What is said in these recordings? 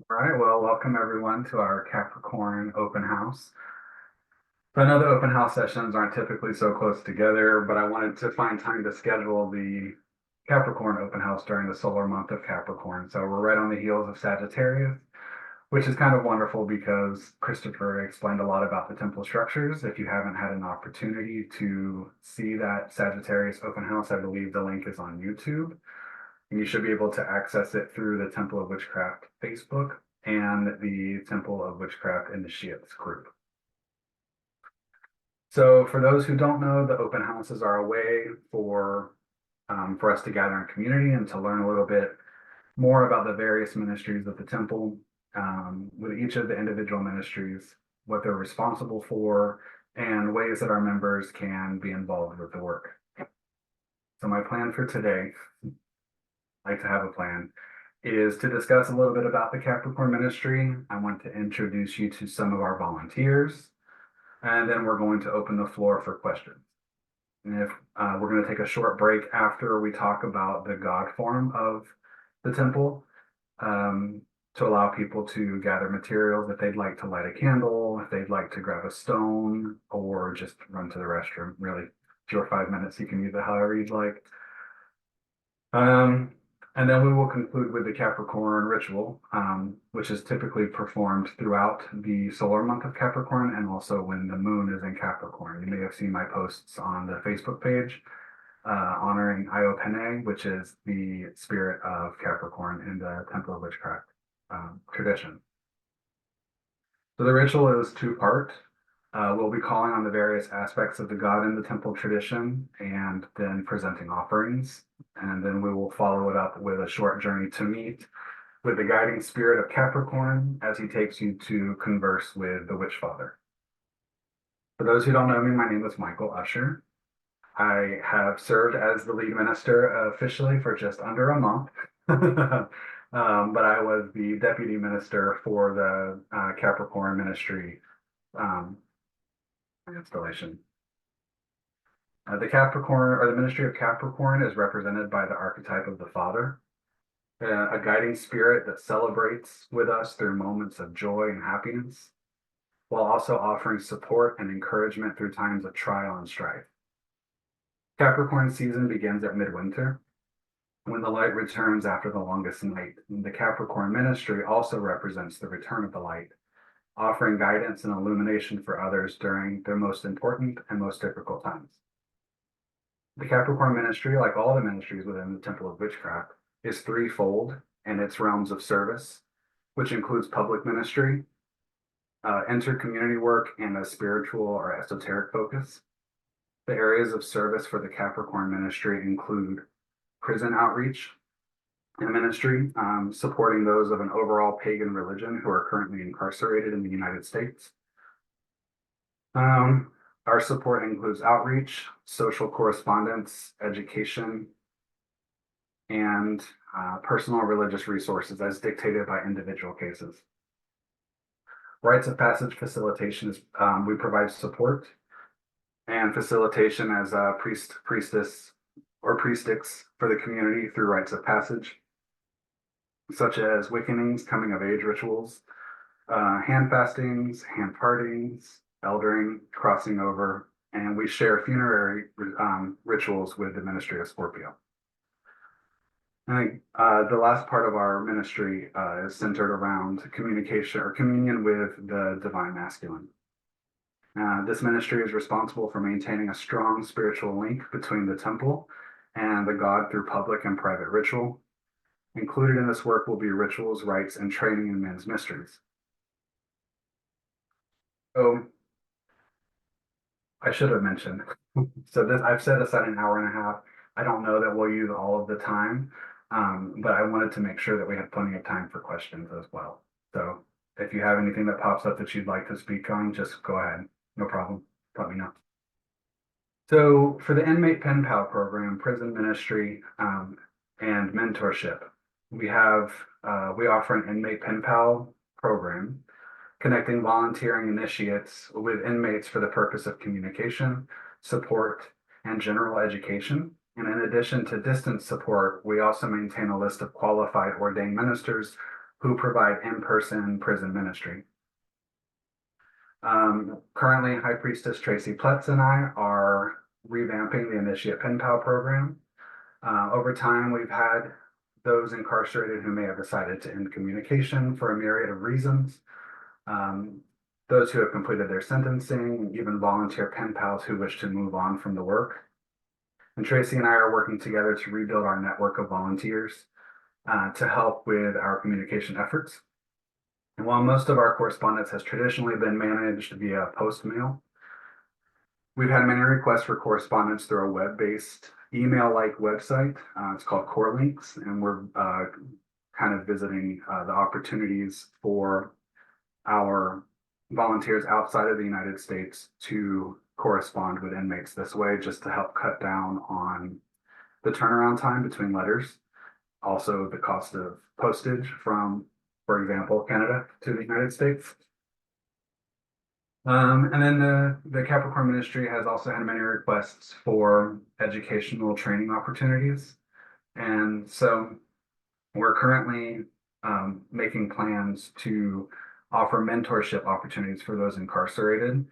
All right, well, welcome everyone to our Capricorn open house. So I know the open house sessions aren't typically so close together, but I wanted to find time to schedule the Capricorn open house during the solar month of Capricorn. So we're right on the heels of Sagittarius, which is kind of wonderful because Christopher explained a lot about the temple structures. If you haven't had an opportunity to see that Sagittarius open house, I believe the link is on YouTube. And you should be able to access it through the Temple of Witchcraft Facebook and the Temple of Witchcraft Initiates group. So for those who don't know, the open houses are a way for us to gather in community and to learn a little bit more about the various ministries of the temple, with each of the individual ministries, what they're responsible for, and ways that our members can be involved with the work. So my plan for today, I like to have a plan, is to discuss a little bit about the Capricorn ministry. I want to introduce you to some of our volunteers, and then we're going to open the floor for questions. And if we're going to take a short break after we talk about the God form of the temple, to allow people to gather materials if they'd like to light a candle, if they'd like to grab a stone, or just run to the restroom. Really, 2 or 5 minutes, you can use it however you'd like. And then we will conclude with the Capricorn ritual, which is typically performed throughout the solar month of Capricorn and also when the moon is in Capricorn. You may have seen my posts on the Facebook page honoring Io Pene, which is the spirit of Capricorn in the Temple of Witchcraft tradition. So the ritual is two-part. We'll be calling on the various aspects of the god in the temple tradition and then presenting offerings. And then we will follow it up with a short journey to meet with the guiding spirit of Capricorn as he takes you to converse with the Witch Father. For those who don't know me, my name is Michael Usher. I have served as the lead minister officially for just under a month. But I was the deputy minister for the Capricorn ministry installation. The Capricorn, or the ministry of Capricorn, is represented by the archetype of the Father, a guiding spirit that celebrates with us through moments of joy and happiness, while also offering support and encouragement through times of trial and strife. Capricorn season begins at midwinter, when the light returns after the longest night. The Capricorn ministry also represents the return of the light, offering guidance and illumination for others during their most important and most difficult times. The Capricorn ministry, like all the ministries within the Temple of Witchcraft, is threefold in its realms of service, which includes public ministry, inter-community work, and a spiritual or esoteric focus. The areas of service for the Capricorn ministry include prison outreach and ministry, supporting those of an overall pagan religion who are currently incarcerated in the United States. Our support includes outreach, social correspondence, education, and personal religious resources as dictated by individual cases. Rites of passage facilitation is we provide support and facilitation as a priestess, or priestess for the community through rites of passage, such as wickenings, coming of age rituals, hand fastings, hand partings, eldering, crossing over, and we share funerary rituals with the ministry of Scorpio. I think the last part of our ministry is centered around communication or communion with the divine masculine. This ministry is responsible for maintaining a strong spiritual link between the temple and the god through public and private ritual. Included in this work will be rituals, rites, and training in men's mysteries. So I should have mentioned, so this I've set aside an hour and a half. I don't know that we'll use all of the time, but I wanted to make sure that we have plenty of time for questions as well. So if you have anything that pops up that you'd like to speak on, just go ahead. No problem. Let me know. So for the inmate pen pal program, prison ministry, and mentorship, we offer an inmate pen pal program connecting volunteering initiates with inmates for the purpose of communication, support, and general education. And in addition to distance support, we also maintain a list of qualified ordained ministers who provide in-person prison ministry. Currently, High Priestess Tracy Pletz and I are revamping the Initiate Pen Pal program. Over time, we've had those incarcerated who may have decided to end communication for a myriad of reasons. Those who have completed their sentencing, even volunteer pen pals who wish to move on from the work. And Tracy and I are working together to rebuild our network of volunteers to help with our communication efforts. And while most of our correspondence has traditionally been managed via post mail, we've had many requests for correspondence through a web-based email-like website. It's called Core Links, and we're kind of visiting the opportunities for our volunteers outside of the United States to correspond with inmates this way, just to help cut down on the turnaround time between letters. Also, the cost of postage from, for example, Canada to the United States. And then the Capricorn ministry has also had many requests for educational training opportunities. And so we're currently making plans to offer mentorship opportunities for those incarcerated,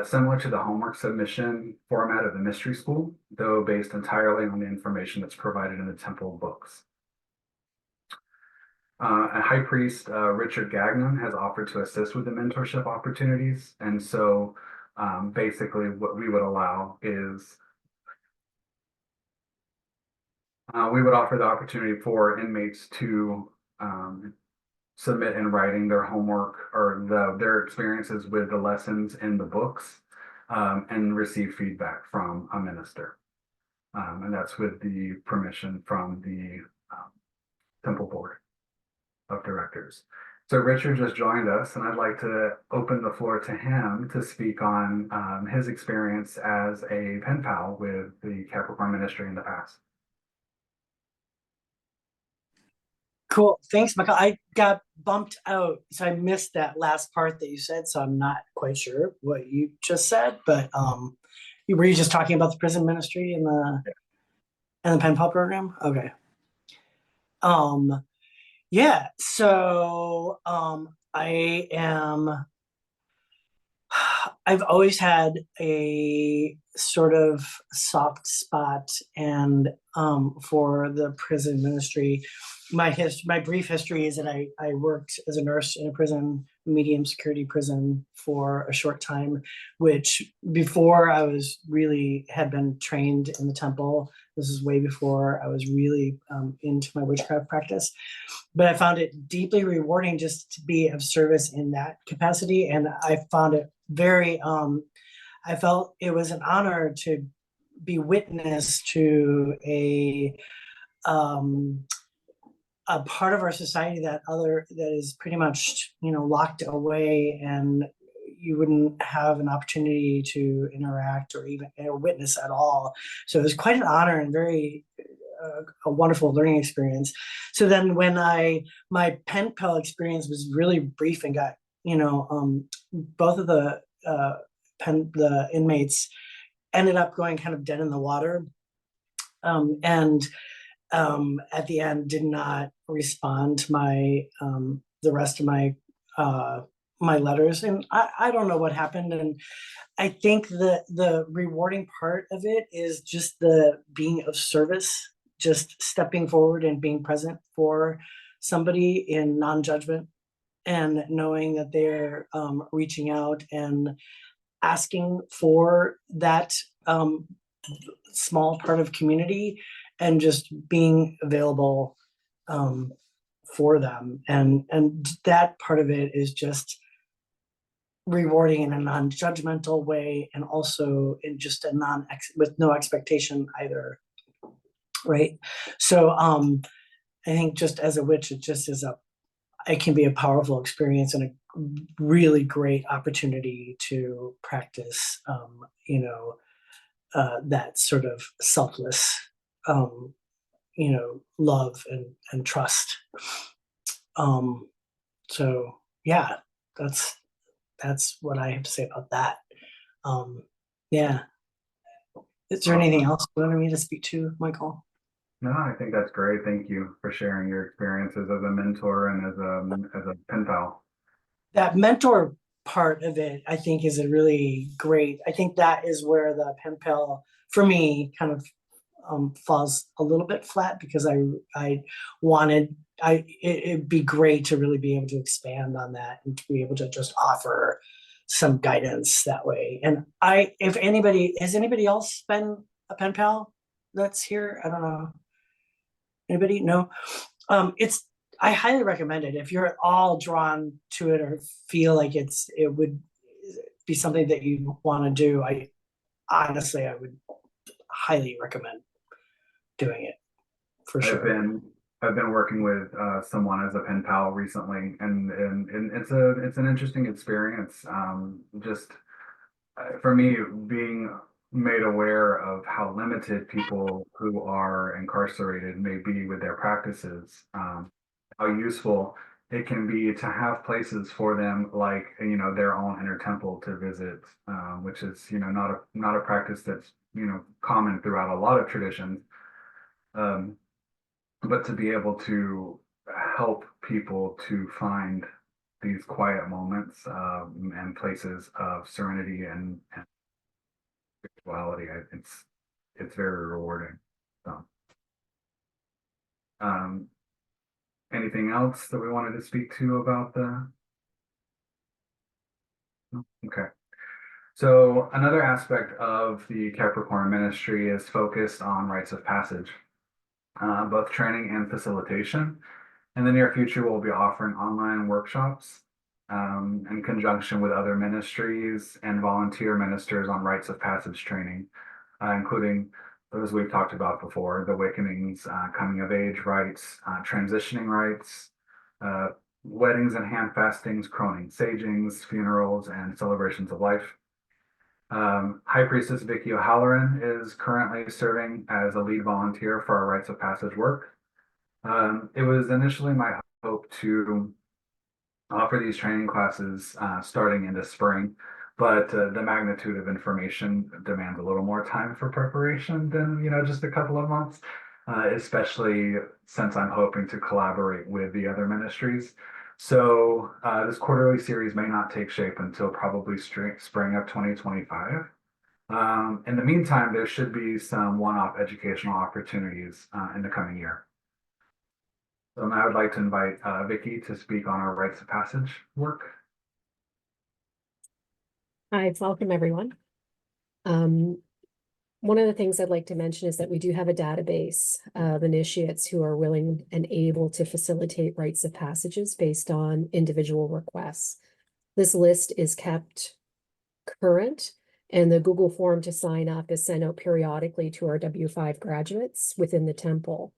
similar to the homework submission format of the mystery school, though based entirely on the information that's provided in the temple books. A high priest, Richard Gagnon, has offered to assist with the mentorship opportunities. And so basically what we would allow is we would offer the opportunity for inmates to submit in writing their homework or their experiences with the lessons in the books and receive feedback from a minister. And that's with the permission from the temple board of directors. So Richard just joined us, and I'd like to open the floor to him to speak on his experience as a pen pal with the Capricorn ministry in the past. Cool. Thanks, Michael. I got bumped out, so I missed that last part that you said, so I'm not quite sure what you just said, but were you just talking about the prison ministry and the pen pal program? Okay. Yeah, so I've always had a sort of soft spot and for the prison ministry. My brief history is that I worked as a nurse in a prison, medium security prison, for a short time, which before I had been trained in the temple. This is way before I was really into my witchcraft practice. But I found it deeply rewarding just to be of service in that capacity. And I found it very, I felt it was an honor to be witness to a part of our society that is pretty much, locked away, and you wouldn't have an opportunity to interact or even witness at all. So it was quite an honor and very a wonderful learning experience. So then when my pen pal experience was really brief and got, both of the inmates ended up going kind of dead in the water. And at the end did not respond to my the rest of my my letters, and I don't know what happened. And I think the rewarding part of it is just the being of service, just stepping forward and being present for somebody in non-judgment, and knowing that they're reaching out and asking for that small part of community, and just being available for them. And that part of it is just rewarding in a non-judgmental way, and also in just with no expectation either, right? So I think just as a witch, it can be a powerful experience and a really great opportunity to practice that sort of selfless love and trust. So yeah, that's what I have to say about that. Yeah. Is there anything else you wanted me to speak to, Michael? No, I think that's great. Thank you for sharing your experiences as a mentor and as a pen pal. That mentor part of it, I think, is a really great. I think that is where the pen pal for me kind of falls a little bit flat because I wanted it'd be great to really be able to expand on that and to be able to just offer some guidance that way. And if anybody has anybody else been a pen pal that's here, I don't know. Anybody? No. It's I highly recommend it if you're at all drawn to it or feel like it would be something that you want to do. I would highly recommend doing it for I've sure. been I've been working with someone as a pen pal recently, and it's an interesting experience. Just for me, being made aware of how limited people who are incarcerated may be with their practices, how useful it can be to have places for them, like their own inner temple to visit, which is not a practice that's common throughout a lot of traditions. Um, but to be able to help people to find these quiet moments and places of serenity and spirituality, it's very rewarding. So, um, anything else that we wanted to speak to about the? No? Okay. So another aspect of the Capricorn ministry is focused on rites of passage, both training and facilitation. In the near future, we'll be offering online workshops in conjunction with other ministries and volunteer ministers on rites of passage training, including those we've talked about before, the awakenings, coming of age rites, transitioning rites, uh, weddings and hand fastings, croning, sagings, funerals, and celebrations of life. High Priestess Vicky O'Halloran is currently serving as a lead volunteer for our rites of passage work. It was initially my hope to offer these training classes starting in the spring, but the magnitude of information demands a little more time for preparation than just a couple of months, especially since I'm hoping to collaborate with the other ministries. So this quarterly series may not take shape until probably spring of 2025. In the meantime, there should be some one-off educational opportunities in the coming year. So now I would like to invite Vicky to speak on our rites of passage work. Hi, welcome everyone. Um, One of the things I'd like to mention is that we do have a database of initiates who are willing and able to facilitate rites of passages based on individual requests. This list is kept current, and the Google form to sign up is sent out periodically to our W5 graduates within the temple.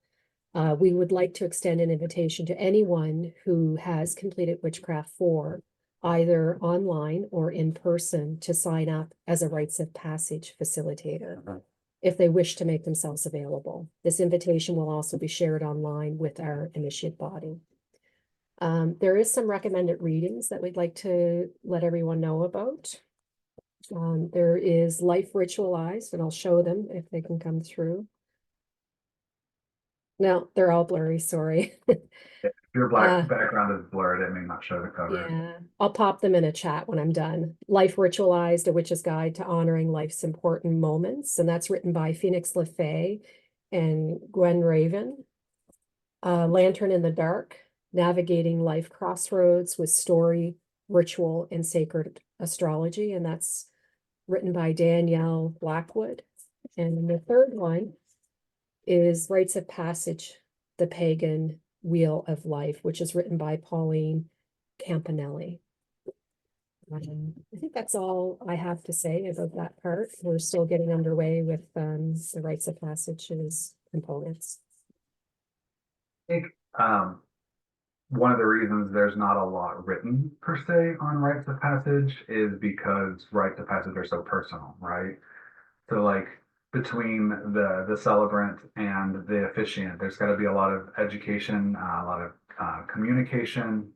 We would like to extend an invitation to anyone who has completed Witchcraft 4, either online or in person, to sign up as a rites of passage facilitator if they wish to make themselves available. This invitation will also be shared online with our initiate body. There is some recommended readings that we'd like to let everyone know about. There is Life Ritualized, and I'll show them if they can come through. No, they're all blurry, sorry. If your black background is blurred, it may not show the cover. Yeah, I'll pop them in a chat when I'm done. Life Ritualized, A Witch's Guide to Honoring Life's Important Moments, and that's written by Phoenix LaFay and Gwen Raven. Lantern in the Dark, Navigating Life Crossroads with Story, Ritual, and Sacred Astrology, and that's written by Danielle Blackwood. And the third one is Rites of Passage, The Pagan Wheel of Life, which is written by Pauline Campanelli. I think that's all I have to say about that part. We're still getting underway with the Rites of Passages components. I think one of the reasons there's not a lot written per se on rites of passage is because rites of passage are so personal, right? So like between the celebrant and the officiant, there's got to be a lot of education, a lot of communication,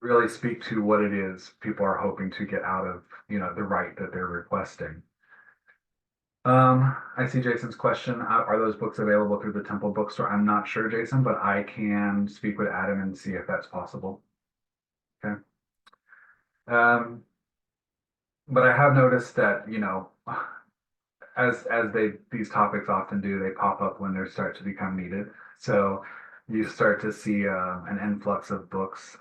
really speak to what it is people are hoping to get out of the rite that they're requesting. I see Jason's question. Are those books available through the temple bookstore? I'm not sure, Jason, but I can speak with Adam and see if that's possible. Okay. But I have noticed that, you know, as these topics often do, they pop up when they start to become needed. So you start to see an influx of books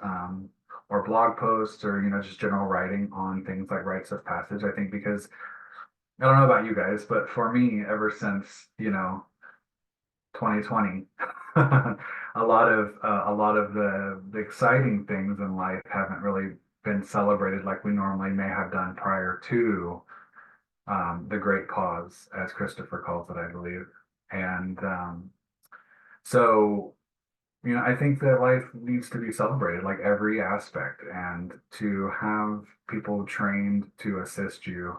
or blog posts or, you know, just general writing on things like rites of passage. I think because I don't know about you guys, but for me, ever since, you know, 2020, a lot of the exciting things in life haven't really been celebrated like we normally may have done prior to the great pause, as Christopher calls it, I believe. And so, you know, I think that life needs to be celebrated, like every aspect, and to have people trained to assist you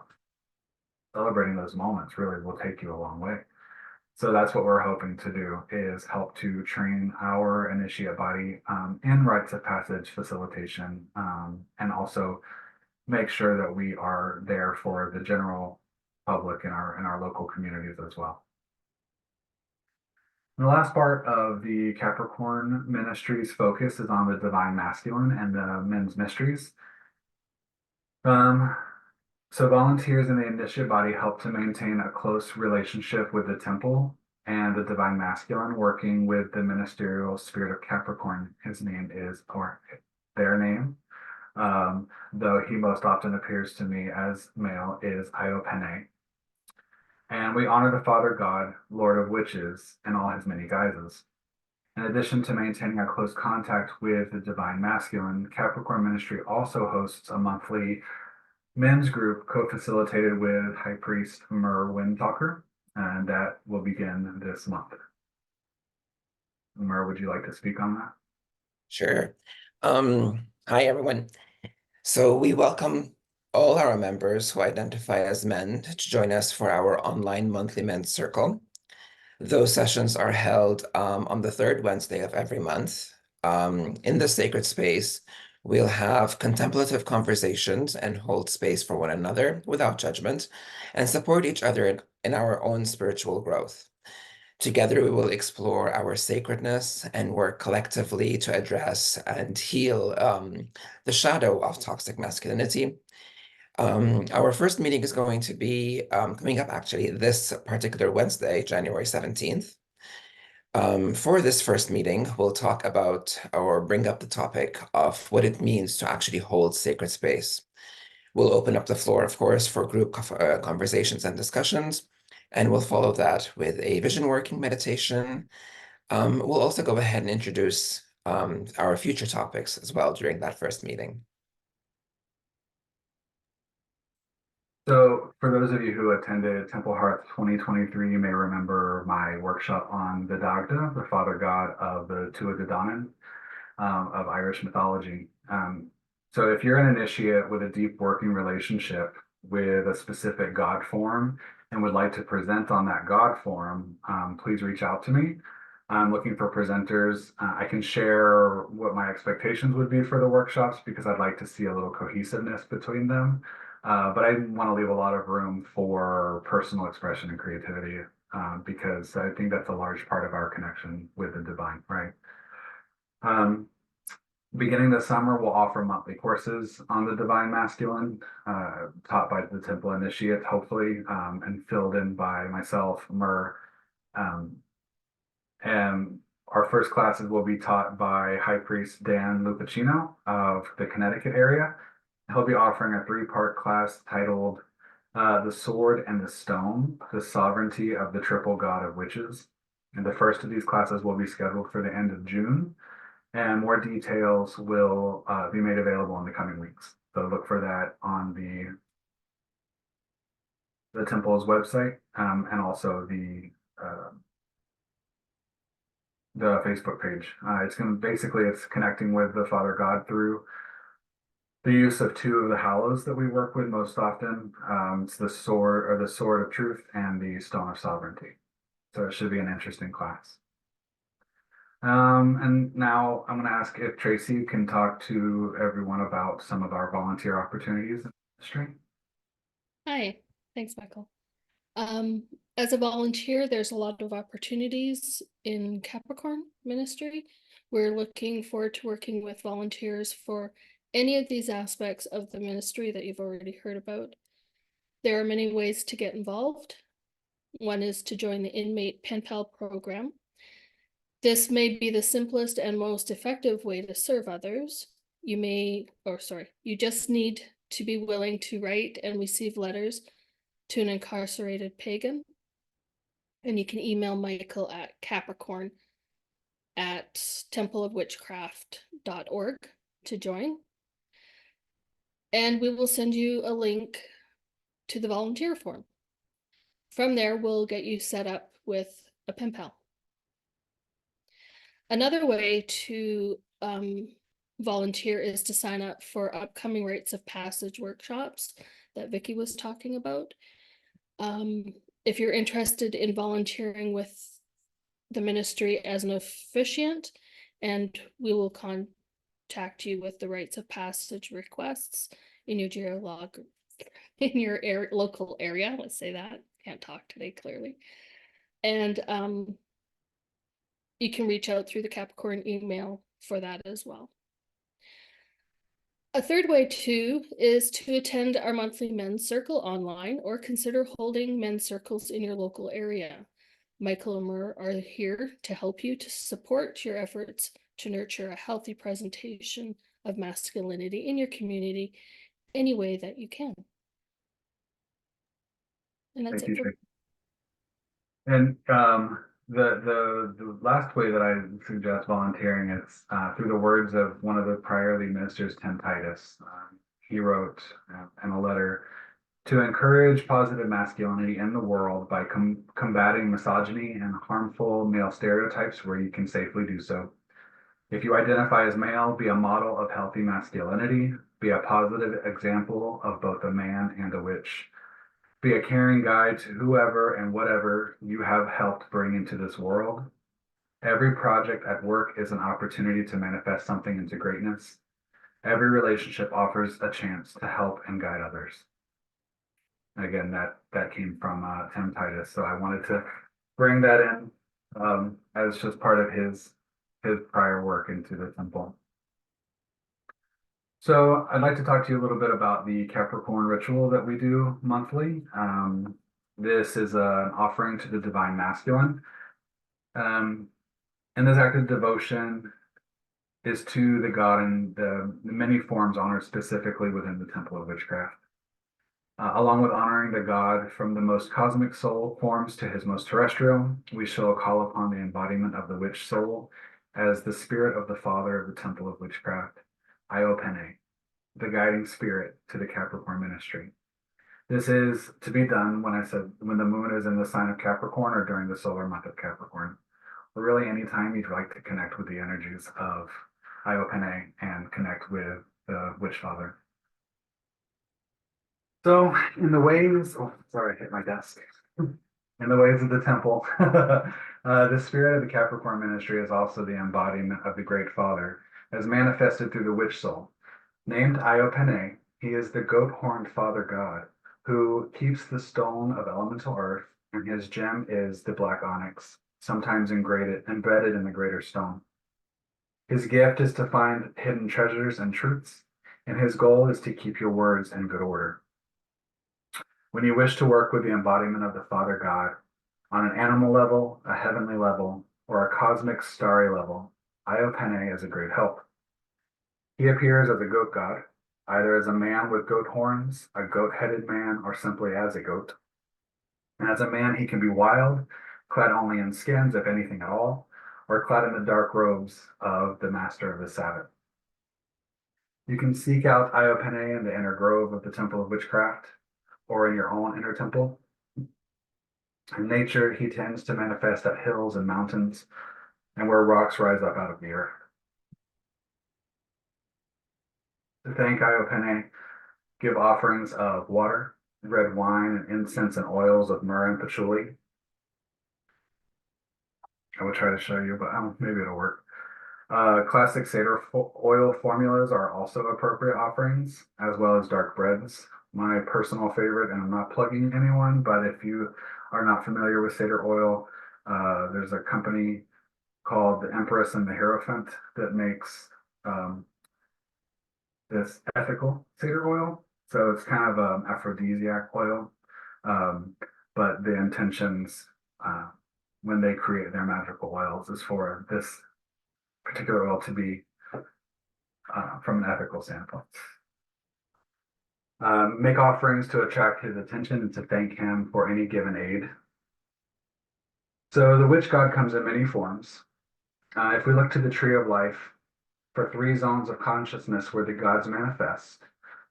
celebrating those moments really will take you a long way. So that's what we're hoping to do is help to train our initiate body in rites of passage facilitation and also make sure that we are there for the general public in our local communities as well. And the last part of the Capricorn ministry's focus is on the divine masculine and the men's mysteries. So volunteers in the initiate body help to maintain a close relationship with the temple and the divine masculine, working with the ministerial spirit of Capricorn. His name is, or their name, though he most often appears to me as male, is Iopene. And we honor the Father God, Lord of Witches, and all his many guises. In addition to maintaining a close contact with the divine masculine, Capricorn Ministry also hosts a monthly men's group co-facilitated with High Priest Mer Windtalker, and that will begin this month. Mer, would you like to speak on that? Sure. Hi, everyone. So we welcome all our members who identify as men to join us for our online monthly men's circle. Those sessions are held on the third Wednesday of every month. In the sacred space, we'll have contemplative conversations and hold space for one another without judgment and support each other in our own spiritual growth. Together, we will explore our sacredness and work collectively to address and heal the shadow of toxic masculinity. Our first meeting is going to be coming up actually this particular Wednesday, January 17th. For this first meeting, we'll talk about or bring up the topic of what it means to actually hold sacred space. We'll open up the floor, of course, for group conversations and discussions, and we'll follow that with a vision working meditation. We'll also go ahead and introduce our future topics as well during that first meeting. So for those of you who attended Temple Hearth 2023, you may remember my workshop on the Dagda, the father god of the Tuatha of Irish mythology. So if you're an initiate with a deep working relationship with a specific god form and would like to present on that god form, please reach out to me. I'm looking for presenters. I can share what my expectations would be for the workshops because I'd like to see a little cohesiveness between them. But I want to leave a lot of room for personal expression and creativity because I think that's a large part of our connection with the divine, right? Beginning this summer, we'll offer monthly courses on the divine masculine, taught by the temple initiate, hopefully, and filled in by myself, Mer. And our first classes will be taught by High Priest Dan Lupacino of the Connecticut area. He'll be offering a 3-part class titled The Sword and the Stone, the Sovereignty of the Triple God of Witches. And the first of these classes will be scheduled for the end of June. And more details will be made available in the coming weeks. So look for that on the temple's website and also the Facebook page. It's connecting with the Father God through the use of 2 of the hallows that we work with most often. It's the sword of truth and the stone of sovereignty. So it should be an interesting class. And now I'm going to ask if Tracy can talk to everyone about some of our volunteer opportunities in the industry. Hi, thanks, Michael. As a volunteer, there's a lot of opportunities in Capricorn ministry. We're looking forward to working with volunteers for any of these aspects of the ministry that you've already heard about. There are many ways to get involved. One is to join the inmate pen pal program. This may be the simplest and most effective way to serve others. You just need to be willing to write and receive letters to an incarcerated pagan. And you can email Michael at capricorn@templeofwitchcraft.org to join. And we will send you a link to the volunteer form. From there, we'll get you set up with a pen pal. Another way to volunteer is to sign up for upcoming rites of passage workshops that Vicky was talking about. If you're interested in volunteering with the ministry as an officiant, and we will contact you with the rites of passage requests in your local area. Let's say that. Can't talk today clearly. And you can reach out through the Capricorn email for that as well. A third way too is to attend our monthly men's circle online, or consider holding men's circles in your local area. Michael and Mur are here to help you, to support your efforts to nurture a healthy presentation of masculinity in your community any way that you can. And that's Thank it. you, and the last way that I suggest volunteering is through the words of one of the prior lead ministers, Tim Titus. He wrote in a letter to encourage positive masculinity in the world by combating misogyny and harmful male stereotypes where you can safely do so. If you identify as male, be a model of healthy masculinity, be a positive example of both a man and a witch. Be a caring guide to whoever and whatever you have helped bring into this world. Every project at work is an opportunity to manifest something into greatness. Every relationship offers a chance to help and guide others. Again, that came from Tim Titus, so I wanted to bring that in as just part of his prior work into the temple. So I'd like to talk to you a little bit about the Capricorn ritual that we do monthly. This is an offering to the divine masculine. And this act of devotion is to the god in the many forms honored specifically within the Temple of Witchcraft. Along with honoring the god from the most cosmic soul forms to his most terrestrial, we shall call upon the embodiment of the witch soul as the spirit of the father of the Temple of Witchcraft, Iopene, the guiding spirit to the Capricorn ministry. This is to be done when the moon is in the sign of Capricorn or during the solar month of Capricorn, or really anytime you'd like to connect with the energies of Iopene and connect with the Witch Father. So in the ways, I hit my desk. In the ways of the temple, the spirit of the Capricorn ministry is also the embodiment of the Great Father, as manifested through the witch soul. Named Iopene, he is the goat-horned father god who keeps the stone of elemental earth, and his gem is the black onyx, sometimes embedded in the greater stone. His gift is to find hidden treasures and truths, and his goal is to keep your words in good order. When you wish to work with the embodiment of the Father God on an animal level, a heavenly level, or a cosmic starry level, Iopene is a great help. He appears as a goat god, either as a man with goat horns, a goat-headed man, or simply as a goat. And as a man, he can be wild, clad only in skins, if anything at all, or clad in the dark robes of the master of the Sabbath. You can seek out Iopene in the inner grove of the Temple of Witchcraft, or in your own inner temple. In nature, he tends to manifest at hills and mountains, and where rocks rise up out of the earth. To thank Iopene, give offerings of water, red wine, and incense and oils of myrrh and patchouli. I will try to show you, but maybe it'll work. Classic seder oil formulas are also appropriate offerings, as well as dark breads. My personal favorite, and I'm not plugging anyone, but if you are not familiar with seder oil, there's a company called the Empress and the Hierophant that makes this ethical cedar oil. So it's kind of an aphrodisiac oil. But the intentions when they create their magical oils is for this particular oil to be from an ethical standpoint. Make offerings to attract his attention and to thank him for any given aid. So the witch god comes in many forms. If we look to the tree of life, for 3 zones of consciousness where the gods manifest,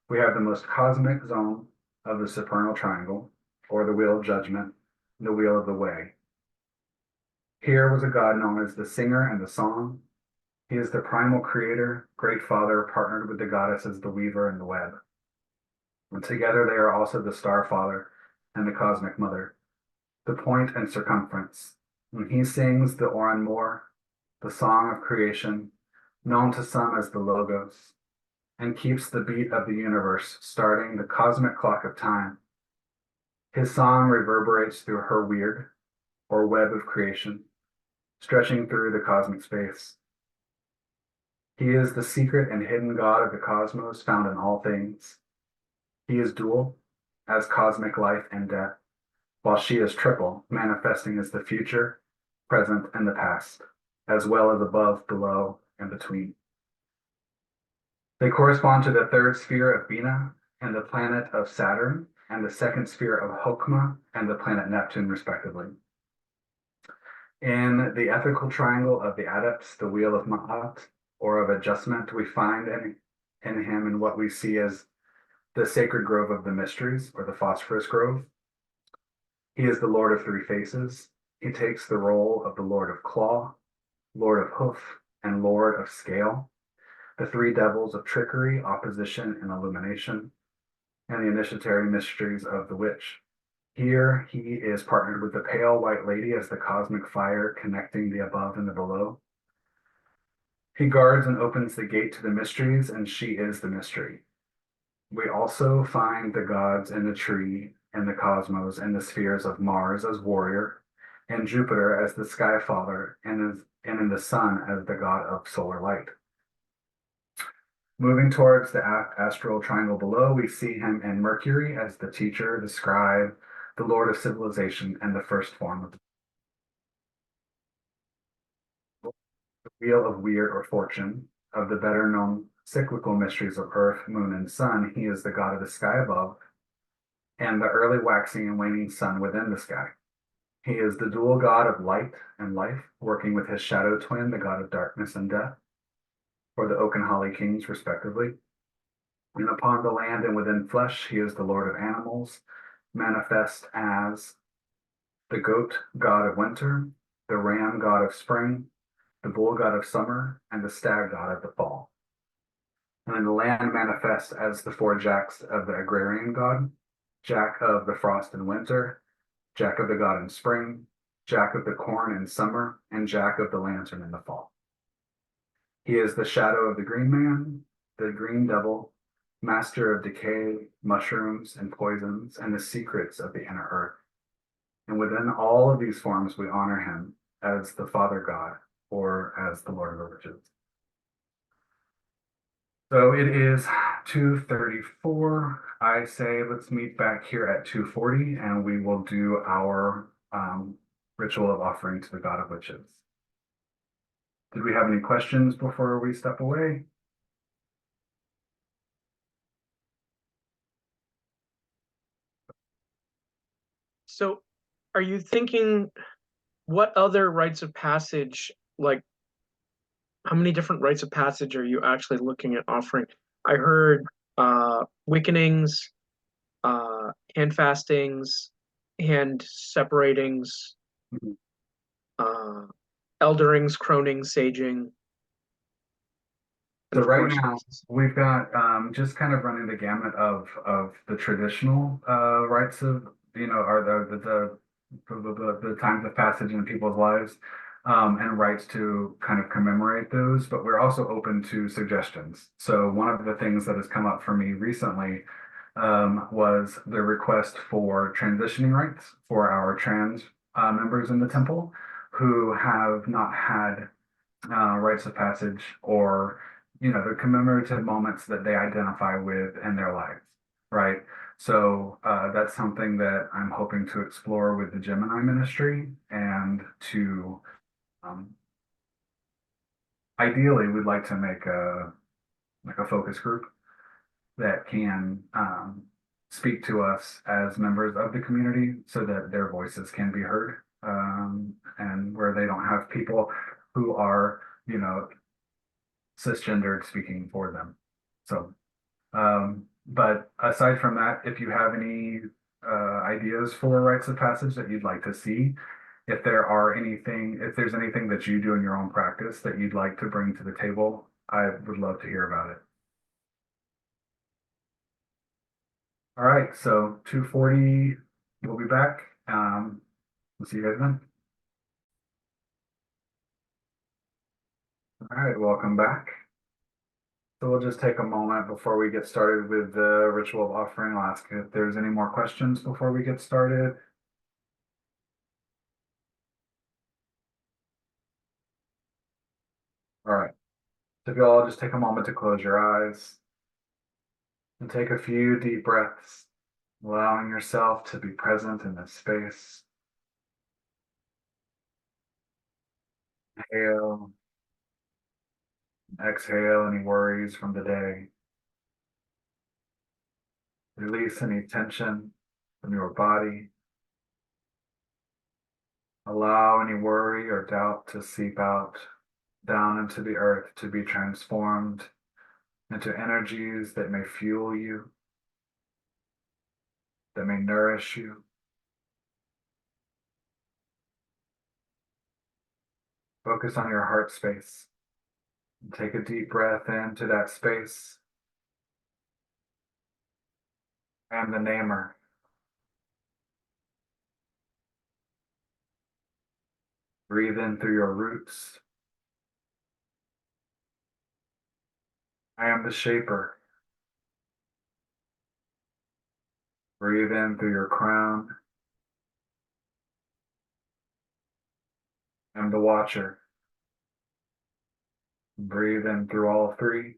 we have the most cosmic zone of the supernal triangle, or the wheel of judgment, the wheel of the way. Here was a god known as the singer and the song. He is the primal creator, great father, partnered with the goddess as the weaver and the web. And together they are also the star father and the cosmic mother, the point and circumference. When he sings the Oran Mor, the song of creation, known to some as the Logos, and keeps the beat of the universe, starting the cosmic clock of time. His song reverberates through her weird, or web of creation, stretching through the cosmic space. He is the secret and hidden God of the cosmos, found in all things. He is dual, as cosmic life and death, while she is triple, manifesting as the future, present, and the past, as well as above, below, and between. They correspond to the 3rd sphere of Bina and the planet of Saturn, and the 2nd sphere of Hokmah and the planet Neptune, respectively. In the ethical triangle of the adepts, the wheel of Ma'at, or of adjustment, we find in him in what we see as the sacred grove of the mysteries, or the phosphorus grove. He is the Lord of 3 faces. He takes the role of the Lord of Claw, Lord of Hoof, and Lord of Scale, the 3 devils of trickery, opposition, and illumination, and the initiatory mysteries of the witch. Here he is partnered with the pale white lady as the cosmic fire connecting the above and the below. He guards and opens the gate to the mysteries, and she is the mystery. We also find the gods in the tree and the cosmos and the spheres of Mars as warrior, and Jupiter as the sky father, and in the sun as the god of solar light. Moving towards the astral triangle below, we see him in Mercury as the teacher, the scribe, the lord of civilization, and the first form of the wheel of weird or fortune. Of the better known cyclical mysteries of earth, moon, and sun, he is the god of the sky above, and the early waxing and waning sun within the sky. He is the dual god of light and life, working with his shadow twin, the god of darkness and death, or the oak and holly kings, respectively. And upon the land and within flesh, he is the lord of animals, manifest as the goat god of winter, the ram god of spring, the bull god of summer, and the stag god of the fall. And then the land manifests as the 4 jacks of the agrarian god, Jack of the frost in winter, Jack of the god in spring, Jack of the corn in summer, and Jack of the lantern in the fall. He is the shadow of the green man, the green devil, master of decay, mushrooms, and poisons, and the secrets of the inner earth. And within all of these forms, we honor him as the Father God, or as the Lord of the Witches. So it is 2:34. I say let's meet back here at 2:40, and we will do our ritual of offering to the God of Witches. Did we have any questions before we step away? So are you thinking, what other rites of passage, like how many different rites of passage are you actually looking at offering? I heard wickenings, hand fastings, hand separatings, Mhm. elderings, cronings, saging. So and of right course- now we've got just kind of running the gamut of the traditional rites of, are the times of passage in people's lives. and rites to kind of commemorate those, but we're also open to suggestions. So one of the things that has come up for me recently was the request for transitioning rites for our trans members in the temple who have not had rites of passage or, the commemorative moments that they identify with in their lives, right? So that's something that I'm hoping to explore with the Gemini ministry and to ideally we'd like to make a focus group that can speak to us as members of the community so that their voices can be heard, and where they don't have people who are, cisgendered speaking for them. So, but aside from that, if you have any ideas for rites of passage that you'd like to see, if there's anything that you do in your own practice that you'd like to bring to the table, I would love to hear about it. All right, so 2:40, we'll be back. We'll see you guys then. All right, welcome back. So we'll just take a moment before we get started with the ritual of offering. I'll ask if there's any more questions before we get started. All right, so if you all just take a moment to close your eyes and take a few deep breaths, allowing yourself to be present in this space. Inhale, exhale any worries from the day. Release any tension from your body. Allow any worry or doubt to seep out down into the earth to be transformed into energies that may fuel you, that may nourish you. Focus on your heart space. Take a deep breath into that space. And the namer. Breathe in through your roots. I am the shaper. Breathe in through your crown. I am the watcher. Breathe in through all three.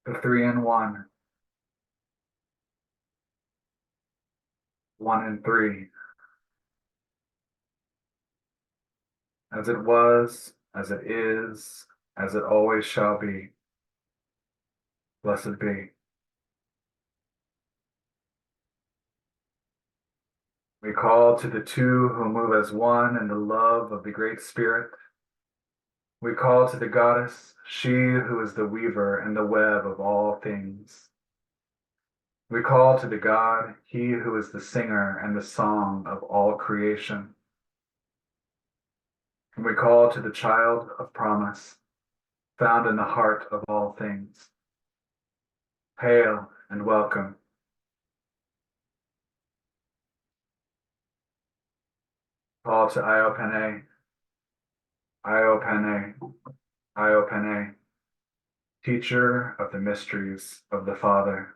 The three in one. One in three. As it was, as it is, as it always shall be. Blessed be. We call to the two who move as one in the love of the Great Spirit. We call to the goddess, she who is the weaver in the web of all things. We call to the God, he who is the singer and the song of all creation. And we call to the child of promise, found in the heart of all things. Hail and welcome. Call to Io Pene, Io Pene, Io Pene, teacher of the mysteries of the Father.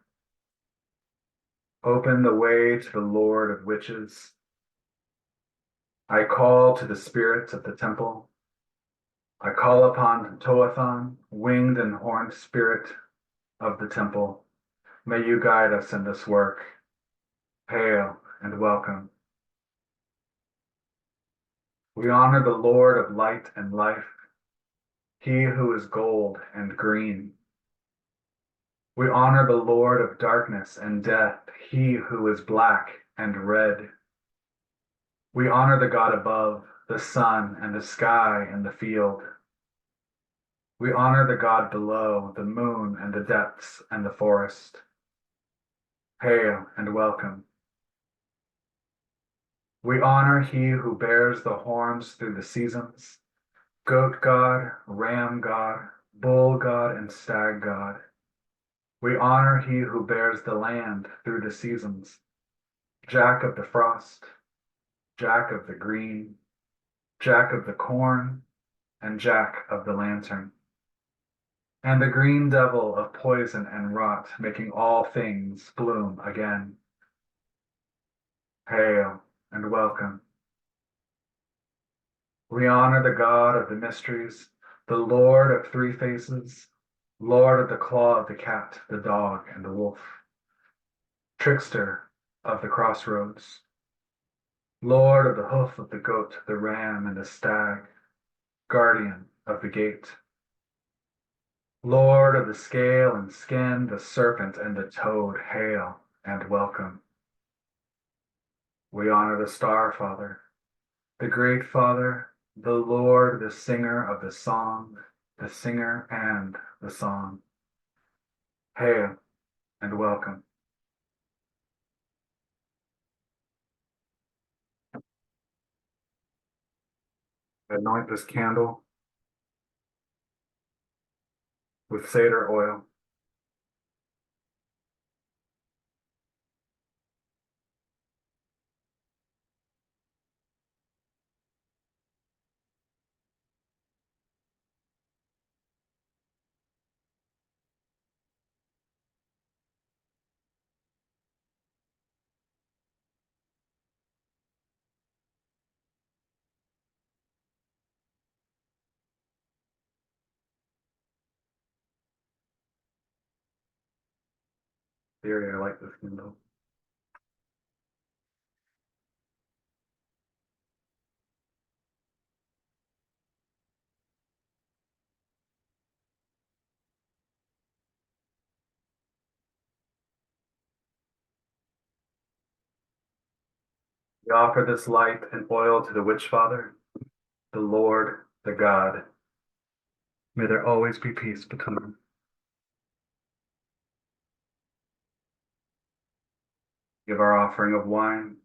Open the way to the Lord of Witches. I call to the spirits of the temple. I call upon Toathon, winged and horned spirit of the temple. May you guide us in this work. Hail and welcome. We honor the Lord of light and life, he who is gold and green. We honor the Lord of darkness and death, he who is black and red. We honor the God above, the sun and the sky and the field. We honor the God below, the moon and the depths and the forest. Hail and welcome. We honor he who bears the horns through the seasons, goat God, ram God, bull God, and stag God. We honor he who bears the land through the seasons, Jack of the frost, Jack of the green, Jack of the corn, and Jack of the lantern. And the green devil of poison and rot, making all things bloom again. Hail and welcome. We honor the God of the mysteries, the Lord of three faces, Lord of the claw of the cat, the dog, and the wolf, trickster of the crossroads, Lord of the hoof of the goat, the ram, and the stag, guardian of the gate, Lord of the scale and skin, the serpent and the toad, hail and welcome. We honor the Star Father, the Great Father, the Lord, the singer of the song, the singer and the song. Hail and welcome. Anoint this candle with cedar oil. Theory, I like this candle. We offer this light and oil to the Witch Father, the Lord, the God. May there always be peace between them. Give our offering of wine.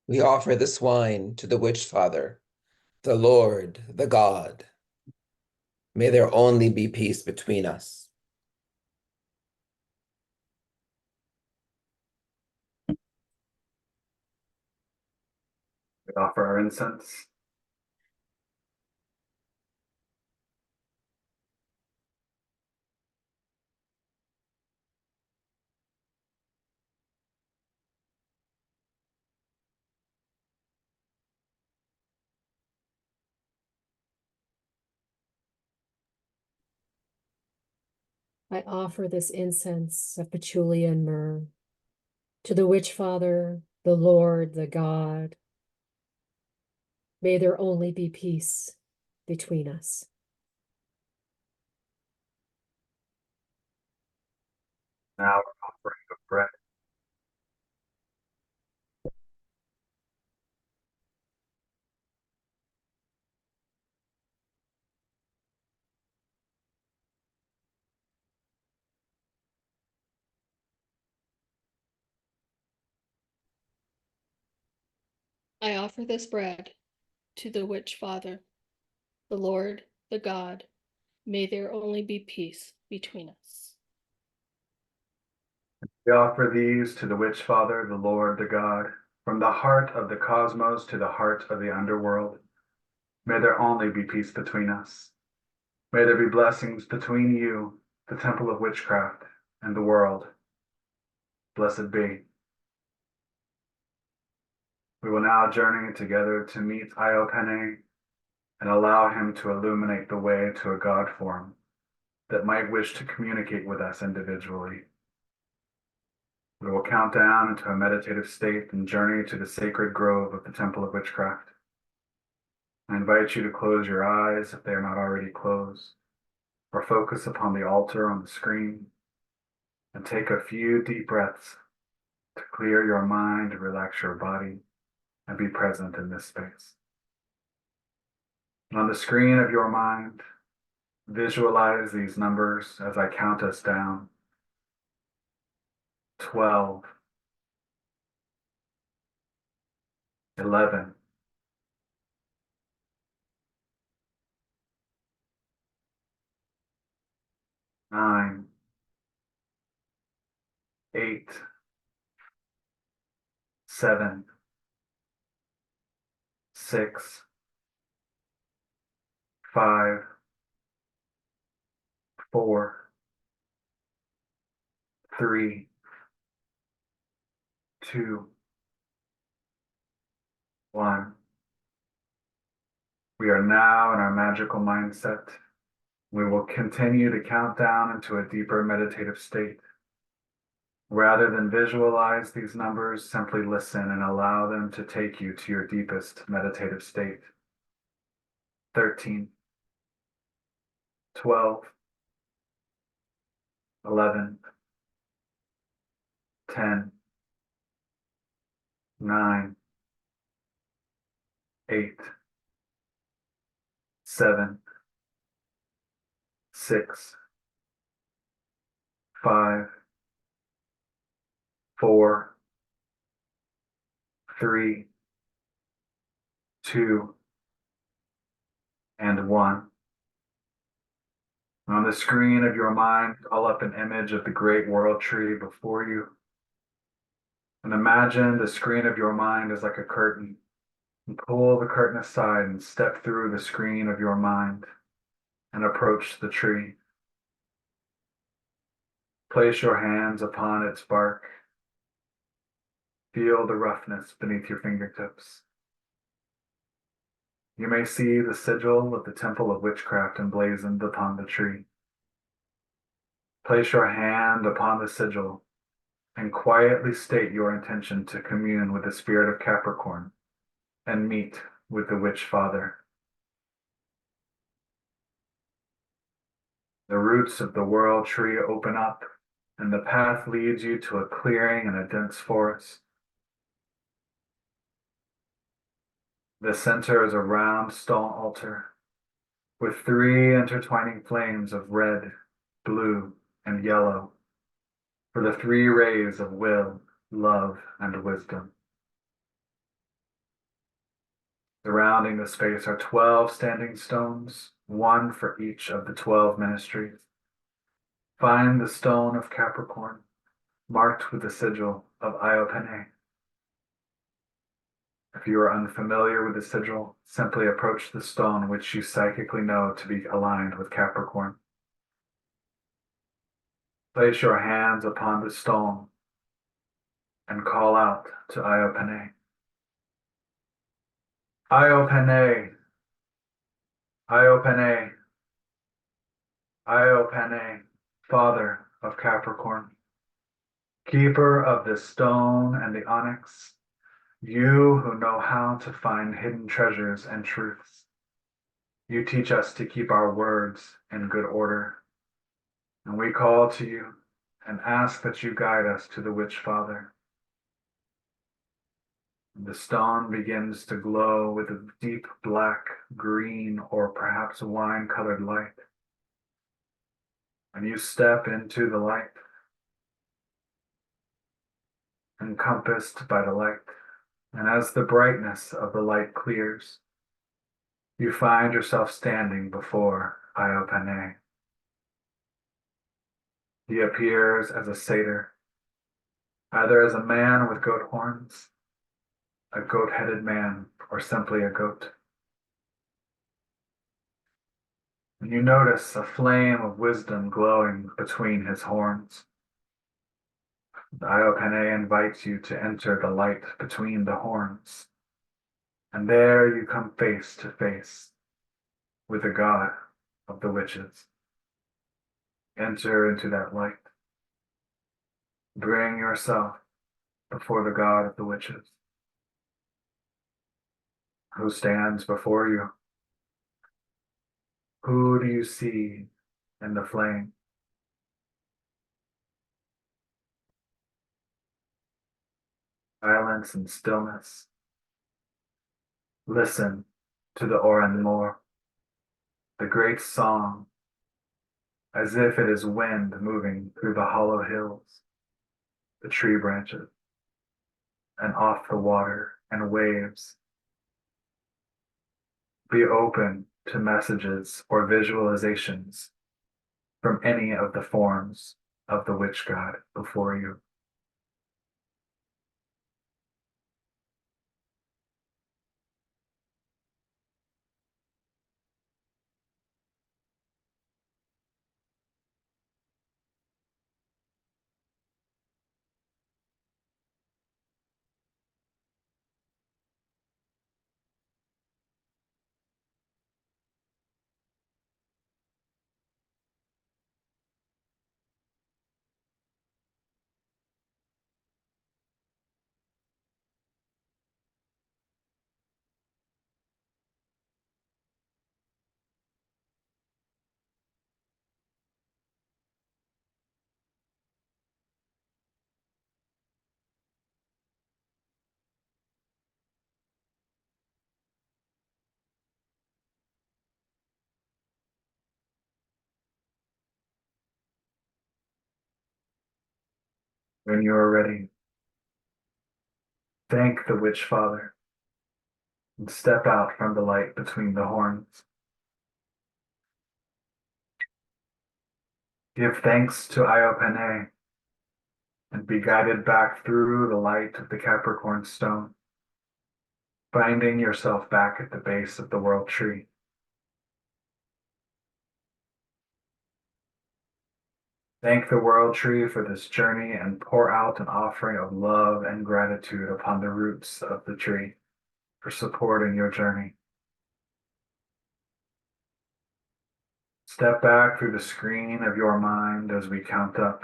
We offer this wine to the Witch Father, the Lord, the God. May there only be peace between us. We offer our incense. I offer this incense of patchouli and myrrh to the Witch Father, the Lord, the God. May there only be peace between us. Now our offering of bread. I offer this bread to the Witch Father, the Lord, the God. May there only be peace between us. We offer these to the Witch Father, the Lord, the God, from the heart of the cosmos to the heart of the underworld. May there only be peace between us. May there be blessings between you, the temple of witchcraft, and the world. Blessed be. We will now journey together to meet Iopene and allow him to illuminate the way to a God form that might wish to communicate with us individually. We will count down into a meditative state and journey to the sacred grove of the Temple of Witchcraft. I invite you to close your eyes if they are not already closed, or focus upon the altar on the screen, and take a few deep breaths to clear your mind, relax your body, and be present in this space. And on the screen of your mind, visualize these numbers as I count us down. 12, 11, 9, 8, 7, 6, 5, 4, 3, 2, 1. We are now in our magical mindset. We will continue to count down into a deeper meditative state. Rather than visualize these numbers, simply listen and allow them to take you to your deepest meditative state. 13, 12, 11, 10, 9, 8, 7, 6, 5, 4, 3, 2, and 1. On the screen of your mind, call up an image of the great world tree before you. And imagine the screen of your mind is like a curtain. And pull the curtain aside and step through the screen of your mind and approach the tree. Place your hands upon its bark. Feel the roughness beneath your fingertips. You may see the sigil of the temple of witchcraft emblazoned upon the tree. Place your hand upon the sigil and quietly state your intention to commune with the spirit of Capricorn and meet with the Witch Father. The roots of the world tree open up, and the path leads you to a clearing in a dense forest. The center is a round stone altar with 3 intertwining flames of red, blue, and yellow for the 3 rays of will, love, and wisdom. Surrounding the space are 12 standing stones, 1 for each of the 12 ministries. Find the stone of Capricorn, marked with the sigil of Iopene. If you are unfamiliar with the sigil, simply approach the stone which you psychically know to be aligned with Capricorn. Place your hands upon the stone and call out to Iopene. Iopene, Iopene, Iopene, Father of Capricorn, keeper of the stone and the onyx, you who know how to find hidden treasures and truths. You teach us to keep our words in good order. And we call to you and ask that you guide us to the Witch Father. The stone begins to glow with a deep black, green, or perhaps wine-colored light. And you step into the light, encompassed by the light. And as the brightness of the light clears, you find yourself standing before Iopene. He appears as a satyr, either as a man with goat horns, a goat-headed man, or simply a goat. And you notice a flame of wisdom glowing between his horns. The Iopene invites you to enter the light between the horns, and there you come face to face with the god of the witches. Enter into that light. Bring yourself before the god of the witches, who stands before you. Who do you see in the flame? Silence and stillness. Listen to the Oran Mor, the great song, as if it is wind moving through the hollow hills, the tree branches, and off the water and waves. Be open to messages or visualizations from any of the forms of the witch god before you. When you are ready, thank the Witch Father and step out from the light between the horns. Give thanks to Iopene and be guided back through the light of the Capricorn stone, finding yourself back at the base of the world tree. Thank the world tree for this journey and pour out an offering of love and gratitude upon the roots of the tree for supporting your journey. Step back through the screen of your mind as we count up.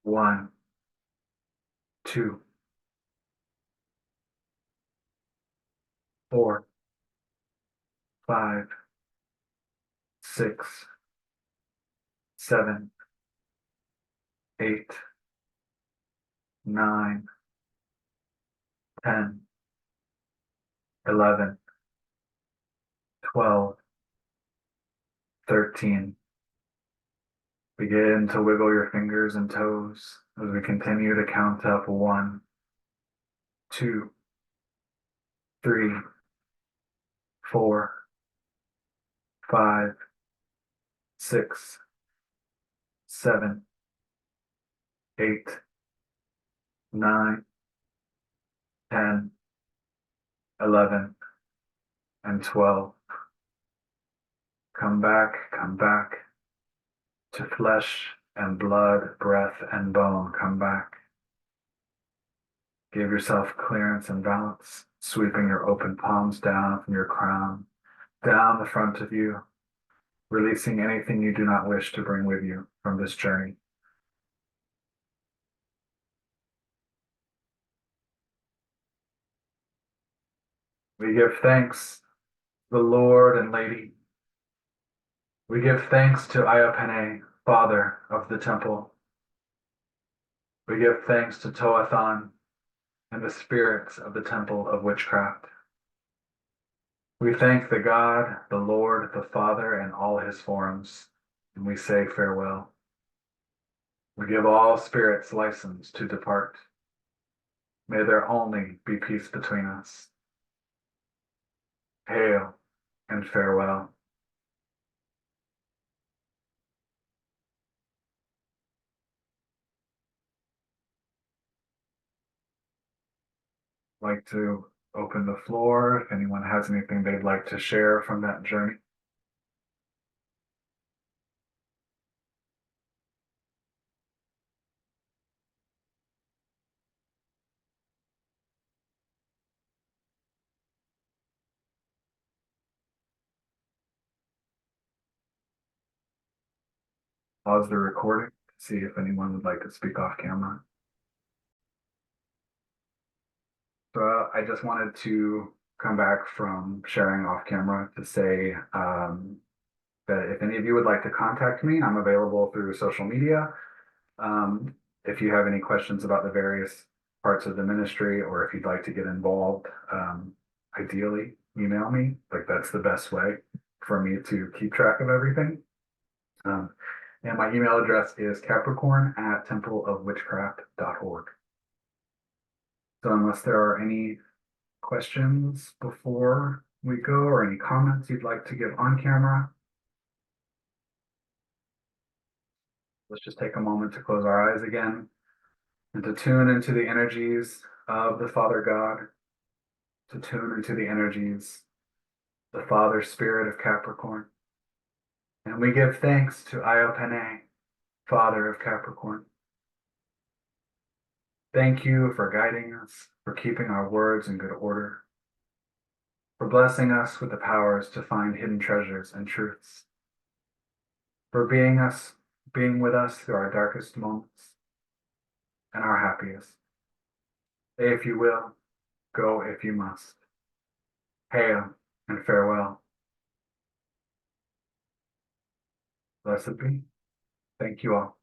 1, 2, 4, 5, 6, 7, 8, 9, 10, 11, 12, 13. Begin to wiggle your fingers and toes as we continue to count up 1, 2, 3, 4, 5, 6, 7, 8, 9, 10, 11, and 12. Come back to flesh and blood, breath and bone. Come back. Give yourself clearance and balance, sweeping your open palms down from your crown, down the front of you, releasing anything you do not wish to bring with you from this journey. We give thanks, the Lord and Lady. We give thanks to Iopene, Father of the Temple. We give thanks to Toathan and the spirits of the Temple of Witchcraft. We thank the God, the Lord, the Father, and all his forms, and we say farewell. We give all spirits license to depart. May there only be peace between us. Hail and farewell. I'd like to open the floor if anyone has anything they'd like to share from that journey. Pause the recording to see if anyone would like to speak off camera. So I just wanted to come back from sharing off camera to say that if any of you would like to contact me, I'm available through social media. If you have any questions about the various parts of the ministry, or if you'd like to get involved, ideally email me. Like, that's the best way for me to keep track of everything. And my email address is capricorn@templeofwitchcraft.org. So unless there are any questions before we go, or any comments you'd like to give on camera, let's just take a moment to close our eyes again and to tune into the energies of the Father God, to tune into the energies, the Father Spirit of Capricorn. And we give thanks to Iopene, Father of Capricorn. Thank you for guiding us, for keeping our words in good order, for blessing us with the powers to find hidden treasures and truths, for being with us through our darkest moments and our happiest. Stay if you will, go if you must. Hail and farewell. Blessed be. Thank you all.